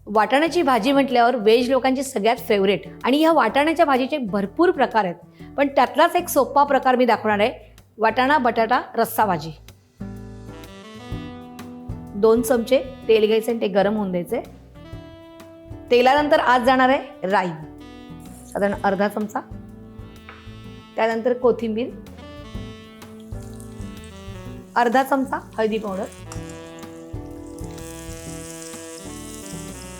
वाटाण्याची भाजी म्हटल्यावर व्हेज लोकांची सगळ्यात फेवरेट आणि ह्या वाटाण्याच्या भाजीचे भरपूर प्रकार आहेत, पण त्यातलाच एक सोपा प्रकार मी दाखवणार आहे, वाटाणा बटाटा रस्सा भाजी. 2 चमचे तेल घ्यायचे आणि ते गरम होऊन द्यायचे. तेलानंतर आज जाणार आहे राई, साधारण अर्धा चमचा. त्यानंतर कोथिंबीर, अर्धा चमचा हळदी पावडर.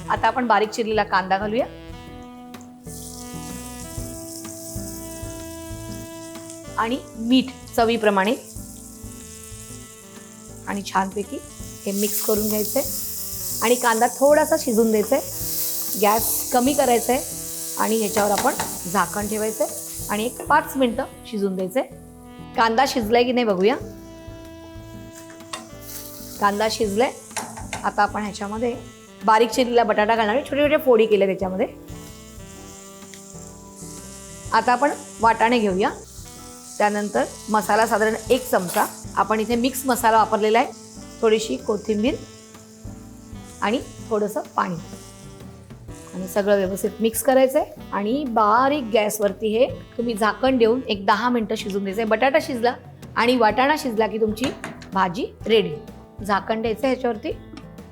आता आपण बारीक चिरलेला कांदा घालूया. आणि मीठ चवीप्रमाणे. आणि छानपैकी हे मिक्स करून घ्यायचंय आणि कांदा थोडासा शिजून द्यायचा. गॅस कमी करायचा आहे आणि ह्याच्यावर आपण झाकण ठेवायचंय आणि एक 5 मिनिटं शिजून द्यायचंय. कांदा शिजलाय की नाही बघूया. कांदा शिजलाय. आता आपण ह्याच्यामध्ये बारीक चिरलेला बटाटा घालणार आहे, छोटे छोटे फोडी केले त्याच्यामध्ये. आता आपण वाटाणे घेऊया. त्यानंतर मसाला साधारण 1 चमचा. आपण इथे मिक्स मसाला वापरलेला आहे. थोडीशी कोथिंबीर आणि थोडंसं पाणी आणि सगळं व्यवस्थित मिक्स करायचं आहे आणि बारीक गॅसवरती हे तुम्ही झाकण देऊन एक 10 मिनिटं शिजून द्यायचं आहे. बटाटा शिजला आणि वाटाणा शिजला की तुमची भाजी रेडी. झाकण द्यायचं ह्याच्यावरती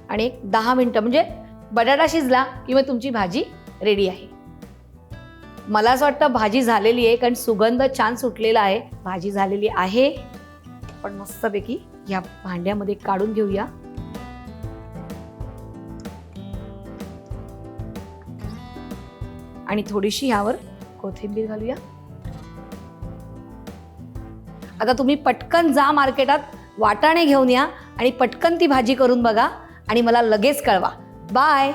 आणि एक 10 मिनिटं, म्हणजे बटाटा शिजला की मग तुमची भाजी रेडी आहे. मला असं वाटतं भाजी झालेली आहे, कारण सुगंध छान सुटलेला आहे. भाजी झालेली आहे. आपण मस्तपैकी या भांड्यामध्ये काढून घेऊया. आणि थोडीशी यावर कोथिंबीर घालूया. आता तुम्ही पटकन जा मार्केटात, वाटाणे घेऊन या आणि पटकन ती भाजी करून बघा आणि मला लगेच कळवा. बाय.